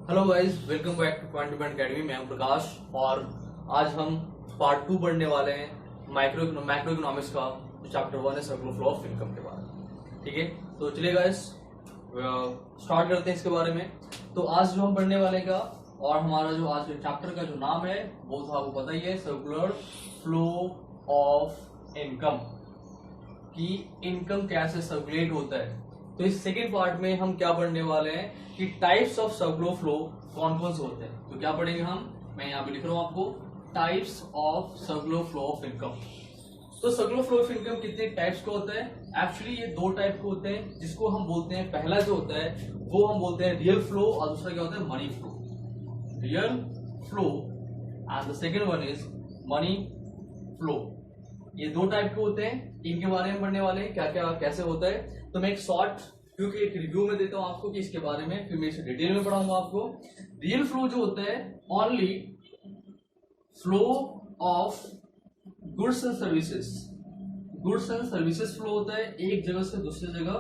Hello guys, welcome back two point two point academy. मैं हूं प्रकाश और आज हम पार्ट 2 पढ़ने वाले हैं मैक्रो इकोनॉमिक्स का जो चैप्टर 1 है सर्कुलर फ्लो ऑफ इनकम के बारे में। ठीक है, तो चलिए गाइस स्टार्ट करते हैं इसके बारे में। तो आज जो हम पढ़ने वाले का और हमारा जो आज के चैप्टर का जो नाम है वो तो आपको पता ही है, सर्कुलर फ्लो ऑफ इनकम, कि इनकम कैसे सर्कुलेट होता है। तो इस सेकेंड पार्ट में हम क्या पढ़ने वाले हैं कि टाइप्स ऑफ सर्कुलर फ्लो कौन कौन से होते हैं। तो क्या पढ़ेंगे हम, मैं यहाँ पे लिख रहा हूँ आपको, types of circular flow of income. तो सर्कुलर फ्लो ऑफ इनकम कितने टाइप्स का होता है? एक्चुअली ये दो टाइप के होते हैं, जिसको हम बोलते हैं, पहला जो होता है वो हम बोलते हैं रियल फ्लो और दूसरा क्या होता है, money flow. Real flow and the second one is money flow. ये दो टाइप के होते हैं, इनके बारे में पढ़ने वाले हैं क्या क्या कैसे होता है। तो मैं एक शॉर्ट क्योंकि एक रिव्यू में देता हूं आपको कि इसके बारे में, फिर मैं इसे डिटेल में पढ़ाऊंगा आपको। रियल फ्लो जो होता है only flow of goods and services. Goods and services flow होता है एक जगह से दूसरी जगह,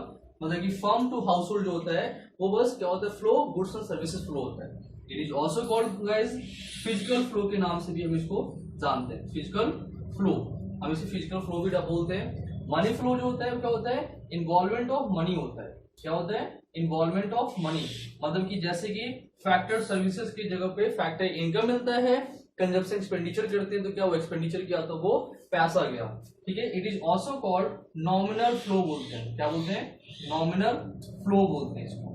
मतलब कि फर्म टू हाउस होल्ड जो होता है वो बस क्या होता है, flow goods and services flow होता है। It is also called guys physical flow के नाम से भी हम इसको जानते हैं, फिजिकल फ्लो। हम इसे फिजिकल फ्लो भी बोलते हैं। मनी फ्लो जो होता है वो क्या होता है, इन्वॉल्वमेंट ऑफ मनी होता है। क्या होता है, इन्वॉल्वमेंट ऑफ मनी, मतलब कि जैसे कि फैक्टर सर्विसेज की जगह पे फैक्टर इनकम मिलता है, कंजप्शन एक्सपेंडिचर करते हैं तो क्या वो एक्सपेंडिचर किया तो वो पैसा गया। ठीक है, it is also called nominal flow बोलते हैं। क्या बोलते हैं, नॉमिनल फ्लो बोलते हैं इसको।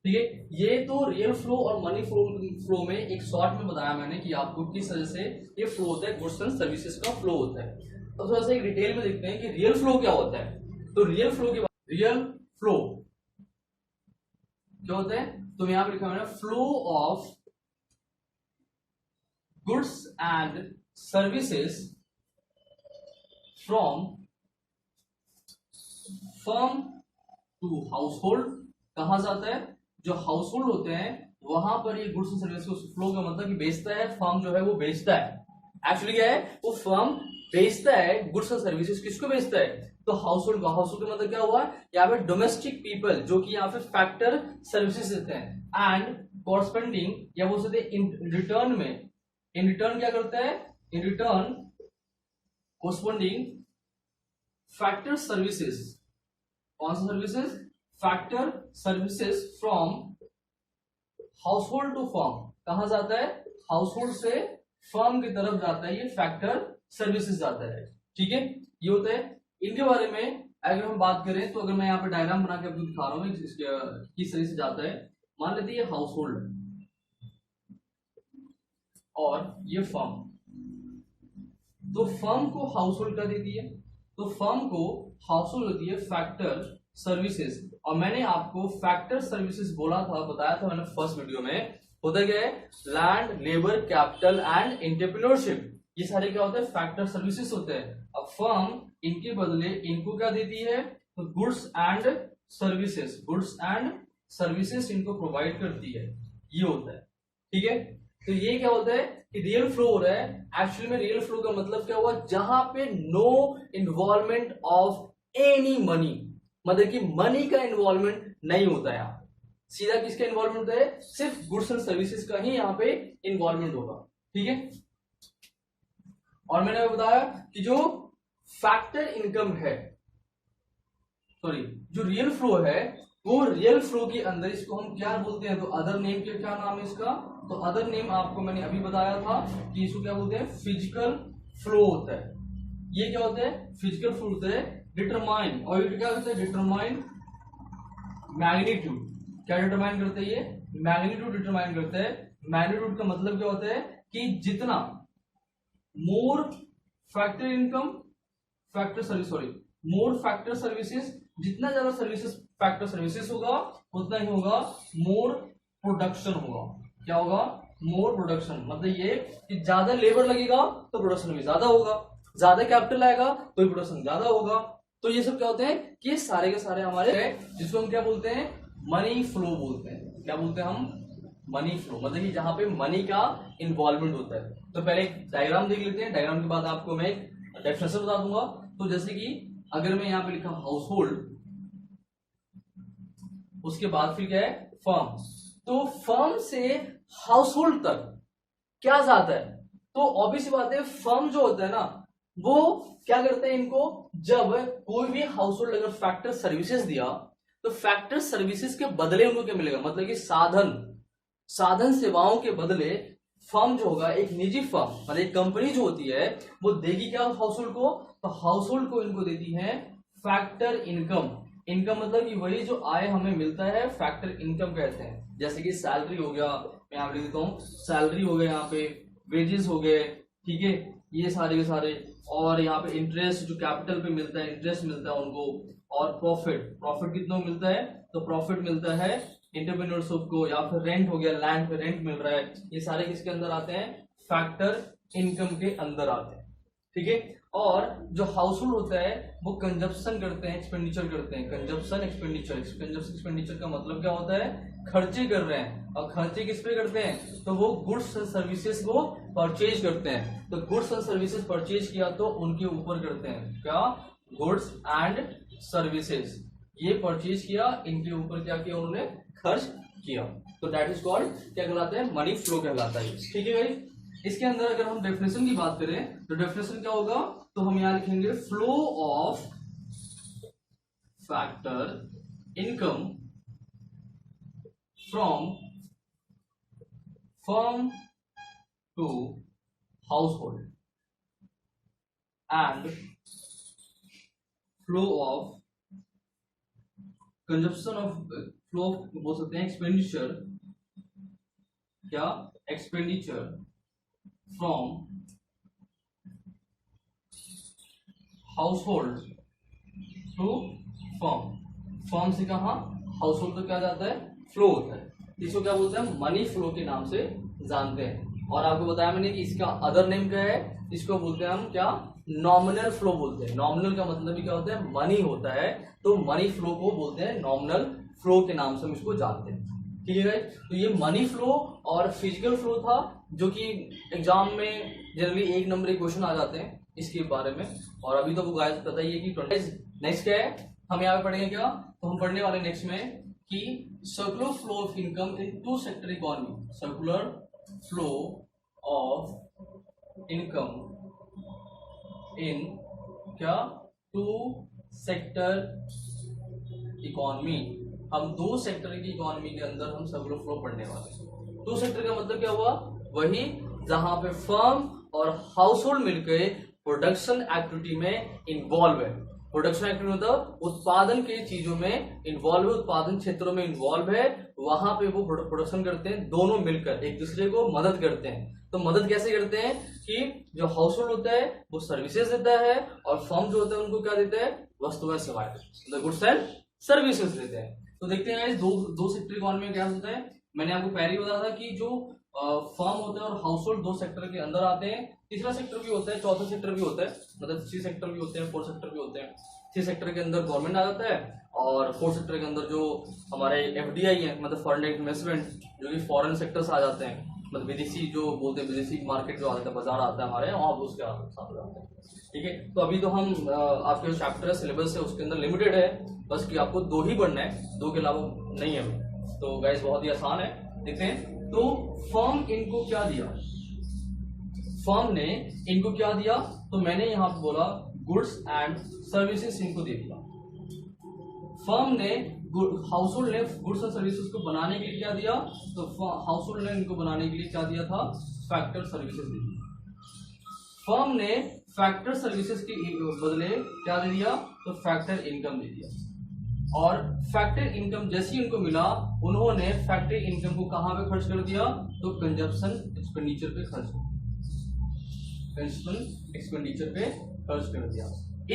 ठीक है, ये तो रियल फ्लो और मनी फ्लो में एक शॉर्ट में बताया मैंने कि आपको किस तरह से ये फ्लो होता है, गुड्स एंड सर्विसेज का फ्लो होता है। तो थोड़ा सा एक डिटेल में देखते हैं कि रियल फ्लो क्या होता है। तो रियल फ्लो के बाद रियल फ्लो क्या होता है, तो यहां पर लिखा मैंने flow of goods and services from firm to household. कहां जाता है, जो हाउस होल्ड होते हैं वहां पर ये गुड्स एंड सर्विसेज फ्लो का मतलब कि बेचता है, फर्म जो है वो बेचता है। एक्चुअली क्या है, वो फर्म बेचता है गुड्स एंड सर्विसेज। किसको बेचता है, तो हाउस होल्ड का। हाउस होल्ड का मतलब क्या हुआ, यहाँ पे डोमेस्टिक पीपल जो कि यहाँ पे फैक्टर सर्विसेज देते हैं एंड कॉरस्पेंडिंग या बोल सकते इन रिटर्न में, इन रिटर्न क्या करता है, in return corresponding factor services. कौन सा services, factor services from household to firm. कहां जाता है, हाउस होल्ड से फर्म की तरफ जाता है, ये फैक्टर सर्विसेज जाता है। ठीक है, ये होता है। इनके बारे में अगर हम बात करें तो अगर मैं यहाँ पे डायग्राम बना के आपको दिखा रहा हूँ किस तरह से जाता है। मान लेते हैं हाउस होल्ड और ये फर्म। तो फर्म को हाउस होल्ड क्या देती है, तो फर्म को हाउस होल्ड होती है फैक्टर सर्विसेज। और मैंने आपको फैक्टर सर्विसेज बोला था, बताया था मैंने फर्स्ट वीडियो में। होता क्या है, land, labour, capital and entrepreneurship, ये सारे क्या होते हैं, फैक्टर सर्विसेज होते हैं। अब फर्म इनके बदले इनको क्या देती है, तो goods and services, goods and services इनको प्रोवाइड करती है, ये होता है। ठीक है, तो ये क्या होता है कि रियल फ्लो हो रहा है। एक्चुअली में रियल फ्लो का मतलब क्या हुआ, जहां पे no involvement of any money, मतलब कि मनी का इन्वॉल्वमेंट नहीं होता है। यहाँ सीधा किसका इन्वॉल्वमेंट होता है, सिर्फ गुड्स एंड सर्विसेज का ही यहाँ पे इन्वॉल्वमेंट होगा। ठीक है, और मैंने बताया कि जो फैक्टर इनकम है, सॉरी जो रियल फ्लो है, वो रियल फ्लो के अंदर इसको हम क्या बोलते हैं, तो अदर नेम के क्या नाम है इसका, तो अदर नेम आपको मैंने अभी बताया था कि इसको क्या बोलते हैं, फिजिकल फ्लो होता है। ये क्या होता है, फिजिकल फ्लो होता है। डिटरमाइन, और ये क्या होता है, डिटरमाइन मैग्नीट्यूड। क्या डिटरमाइन करते हैं, ये मैग्नीट्यूड डिटरमाइन करते हैं। मैग्नीट्यूड का मतलब क्या होता है कि जितना more factor income, factor service, sorry more factor services, जितना ज्यादा सर्विसेज फैक्टर सर्विसेज होगा उतना ही होगा मोर प्रोडक्शन होगा। क्या होगा, मोर प्रोडक्शन, मतलब ये कि ज्यादा लेबर लगेगा तो प्रोडक्शन भी ज्यादा होगा, ज्यादा कैपिटल आएगा तो प्रोडक्शन ज्यादा होगा। तो ये सब क्या होते हैं कि ये सारे के सारे हमारे, जिसको हम क्या बोलते हैं, मनी फ्लो बोलते हैं। क्या बोलते हैं हम, मनी फ्लो, मतलब कि जहां पे मनी का इन्वॉल्वमेंट होता है। तो पहले एक डायग्राम देख लेते हैं, डायग्राम के बाद आपको मैं एक डेफिनेशन बता दूंगा। तो जैसे कि अगर मैं यहाँ पे लिखा हाउस होल्ड, उसके बाद फिर क्या है, फर्म, तो फर्म से हाउस होल्ड तक क्या जाता है, तो ऑब्वियस बात है फर्म जो होता है ना वो क्या करते हैं, इनको जब कोई भी हाउस होल्ड अगर फैक्टर सर्विसेज दिया तो फैक्टर सर्विसेज के बदले उनको क्या मिलेगा, मतलब कि साधन सेवाओं के बदले फर्म जो होगा, एक निजी फर्म मतलब एक कंपनी जो होती है वो देगी क्या हाउस होल्ड को, तो हाउस होल्ड को इनको देती है फैक्टर इनकम मतलब कि वही जो आय हमें मिलता है फैक्टर इनकम कहते हैं। जैसे कि सैलरी हो गया, मैं यहाँ पे लिख देता हूँ, सैलरी हो गया, यहाँ पे वेजेस हो गए, ठीक है, ये सारे के सारे, और यहाँ पे इंटरेस्ट जो कैपिटल पे मिलता है इंटरेस्ट मिलता है उनको, और प्रॉफिट कितना मिलता है, तो प्रॉफिट मिलता है एंटरप्रेन्योरशिप को, या फिर रेंट हो गया, लैंड पे रेंट मिल रहा है, ये सारे किसके अंदर आते हैं, फैक्टर इनकम के अंदर आते हैं, ठीक है। और जो हाउस होल्ड होता है वो कंजप्शन करते हैं, एक्सपेंडिचर करते हैं, कंजप्शन एक्सपेंडिचर का मतलब क्या होता है, खर्चे कर रहे हैं, और खर्चे किस पे करते हैं, तो वो गुड्स एंड सर्विसेज को परचेज करते हैं, तो गुड्स एंड सर्विसेज परचेज किया तो उनके ऊपर करते हैं क्या, गुड्स एंड सर्विसेज ये परचेज किया, इनके ऊपर क्या किया उन्होंने, खर्च किया, तो दैट इज कॉल्ड क्या कहलाता है, मनी फ्लो कहलाता है, ठीक है भाई। इसके अंदर अगर हम डेफिनेशन की बात करें तो डेफिनेशन क्या होगा, तो हम यहां लिखेंगे flow of factor income from firm to household and flow of consumption of flow बोल सकते हैं एक्सपेंडिचर, क्या expenditure from household to firm से कहा हाउस होल्ड तो क्या जाता है, फ्लो होता है, इसको क्या बोलते हैं, मनी फ्लो के नाम से जानते हैं। और आपको बताया मैंने कि इसका अदर नेम क्या है, इसको बोलते हैं हम क्या, नॉमिनल फ्लो बोलते हैं। नॉमिनल का मतलब भी क्या होता है, मनी होता है, तो मनी फ्लो को बोलते हैं नॉमिनल फ्लो के नाम से हम इसको जानते हैं, ठीक है। तो ये मनी फ्लो और फिजिकल फ्लो था, जो कि एग्जाम में जनरली 1 नंबर के क्वेश्चन आ जाते हैं इसके बारे में, और अभी तो वो गाइस पता ही है कि 20 नेक्स्ट क्या है, हम यहाँ पे पढ़ेंगे क्या, तो हम पढ़ने वाले नेक्स्ट में कि circular flow of income in 2 sector economy, circular flow of income इन क्या 2 सेक्टर इकोनॉमी, हम 2 सेक्टर की इकोनॉमी के अंदर हम सर्कुलर फ्लो पढ़ने वाले हैं। 2 सेक्टर का मतलब क्या हुआ, वही जहां पे फर्म और हाउस होल्ड मिलकर प्रोडक्शन एक्टिविटी में इन्वॉल्व है, प्रोडक्शन एक्टिविटी मतलब उत्पादन के चीजों में इन्वॉल्व है, उत्पादन क्षेत्रों में इन्वॉल्व है, वहां पे वो प्रोडक्शन करते हैं, दोनों मिलकर एक दूसरे को मदद करते हैं। तो मदद कैसे करते हैं कि जो हाउस होल्ड होता है वो सर्विसेज देता है, और फर्म जो होता है उनको क्या देता है, वस्तुएं सेवाएं, मतलब गुड्स एंड सर्विसेज देते हैं। तो देखते हैं इस दो सेक्टर इकोनॉमी में क्या होता है। मैंने आपको पहले ही बताया था कि जो फर्म होता है और हाउस होल्ड 2 सेक्टर के अंदर आते हैं, तीसरा सेक्टर भी होता है, चौथा सेक्टर भी होता है, मतलब 3 सेक्टर भी होते हैं, 4 सेक्टर भी होते हैं। 3 सेक्टर के अंदर गवर्नमेंट आ जाता है, और 4 सेक्टर के अंदर जो हमारे FDI है, मतलब फॉरेन इन्वेस्टमेंट, जो कि फॉरेन सेक्टर से आ जाते हैं, मतलब विदेशी जो बोलते हैं, विदेशी मार्केट जो आता है, बाजार आता है हमारे वहां, उसके साथ जाते हैं, ठीक है। तो अभी तो हम आपके जो चैप्टर है, सिलेबस है, उसके अंदर लिमिटेड है, बस कि आपको 2 ही पढ़ना है, 2 के अलावा नहीं है। तो गाइस बहुत ही आसान है, देखते हैं। तो फर्म इनको क्या दिया, फर्म ने इनको क्या दिया, तो मैंने यहां पे बोला गुड्स एंड सर्विसेज इनको दे दिया। फर्म ने हाउस होल्ड ने गुड्स एंड सर्विसेज को बनाने के लिए क्या दिया, तो हाउस होल्ड ने इनको बनाने के लिए क्या दिया था, फैक्टर सर्विसेज दे दिया। फर्म ने फैक्टर सर्विसेज के बदले क्या दे दिया, तो फैक्टर इनकम दे दिया। और फैक्टर इनकम जैसे ही उनको मिला, उन्होंने फैक्टर इनकम को कहां पे खर्च कर दिया, तो कंजप्शन एक्सपेंडिचर पे खर्च कर दिया, कंजप्शन एक्सपेंडिचर पे खर्च कर दिया।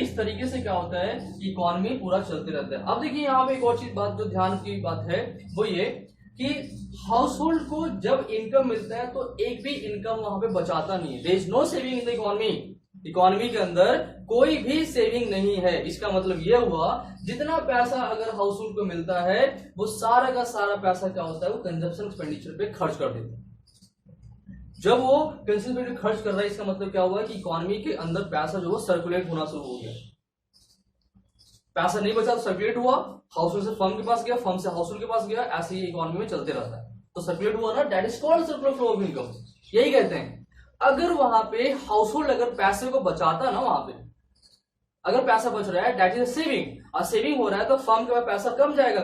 इस तरीके से क्या होता है, इकोनॉमी पूरा चलते रहता है। अब देखिए यहाँ पे एक और चीज बात जो ध्यान की बात है, वो ये कि हाउस होल्ड को जब इनकम मिलता है तो एक भी इनकम वहां पे बचाता नहीं है। There is no saving in the economy, economy के अंदर कोई भी सेविंग नहीं है। इसका मतलब यह हुआ, जितना पैसा अगर हाउस होल्ड को मिलता है वो सारा का सारा पैसा क्या होता है, वो कंजप्शन एक्सपेंडिचर पे खर्च कर देते हैं। जब वो कंजप्शन पे खर्च कर रहा है, इसका मतलब क्या हुआ कि इकोनॉमी के अंदर पैसा जो है सर्कुलेट होना शुरू हो गया। पैसा नहीं बचा तो सर्कुलेट हुआ, हाउस होल्ड से फर्म के पास गया, फर्म से हाउस होल्ड के पास गया, ऐसे ही इकोनॉमी में चलते रहता है। तो सर्कुलेट हुआ ना, that is called circular flow of income, यही कहते हैं। अगर वहां पे हाउस होल्ड अगर पैसे को बचाता ना, वहां पे अगर पैसा बच रहा है दैट इज सेविंग, और सेविंग हो रहा है तो फर्म के पास पैसा कम जाएगा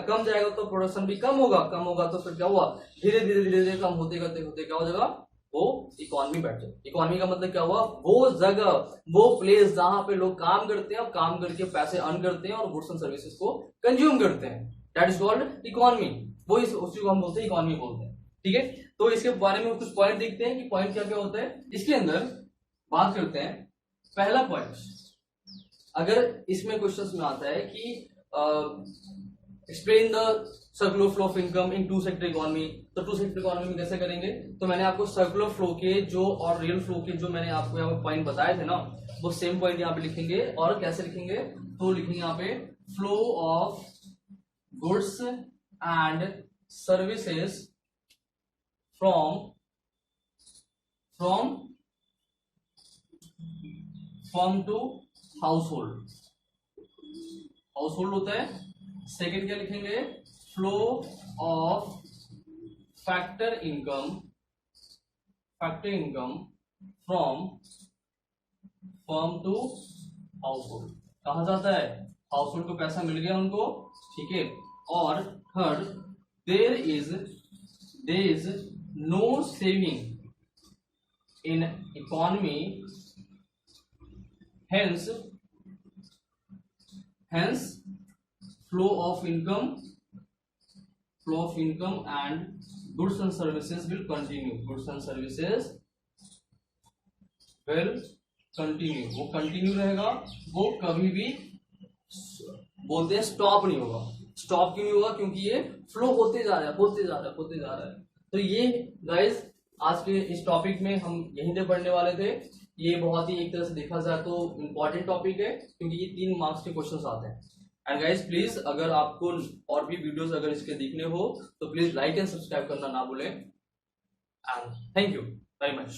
तो प्रोडक्शन भी कम होगा तो फिर क्या हुआ, धीरे धीरे कम होते होते क्या हो जाएगा, वो इकोनॉमी बैठ जाए। इकोनॉमी का मतलब क्या हुआ, वो जगह, वो प्लेस जहां पे लोग काम करते हैं और काम करके पैसे अर्न करते हैं और गुड्स एंड सर्विसेज को कंज्यूम करते हैं, दैट इज कॉल्ड इकोनॉमी। वो उसी को हम बोलते हैं इकोनॉमी बोलते हैं, ठीक है। तो इसके बारे में कुछ पॉइंट देखते हैं कि पॉइंट क्या क्या होता है इसके अंदर, बात करते हैं। पहला पॉइंट, अगर इसमें क्वेश्चंस में आता है कि explain the circular flow of income in two sector economy, तो टू सेक्टर इकोनॉमी में कैसे करेंगे, तो मैंने आपको सर्कुलर फ्लो के जो और रियल फ्लो के जो मैंने आपको यहाँ पे पॉइंट बताए थे ना, वो सेम पॉइंट यहाँ पे लिखेंगे। और कैसे लिखेंगे, तो लिखेंगे यहाँ पे flow of goods and services from firm to household होता है। सेकेंड क्या लिखेंगे, flow of factor income from firm to household, कहा जाता है हाउस होल्ड को पैसा मिल गया उनको, ठीक है। और third, there is no saving in economy, hence flow of income and goods and services will continue, वो कंटिन्यू रहेगा, वो कभी भी बोलते हैं स्टॉप नहीं होगा। स्टॉप क्यों नहीं होगा, क्योंकि ये फ्लो होते जा रहा है। तो ये गाइस आज के इस टॉपिक में हम यहीं पे पढ़ने वाले थे। ये बहुत ही एक तरह से देखा जाए तो इम्पोर्टेंट टॉपिक है, क्योंकि ये 3 मार्क्स के क्वेश्चंस आते हैं। एंड गाइस प्लीज, अगर आपको और भी वीडियोस अगर इसके देखने हो तो प्लीज लाइक एंड सब्सक्राइब करना ना भूलें। And thank you very much.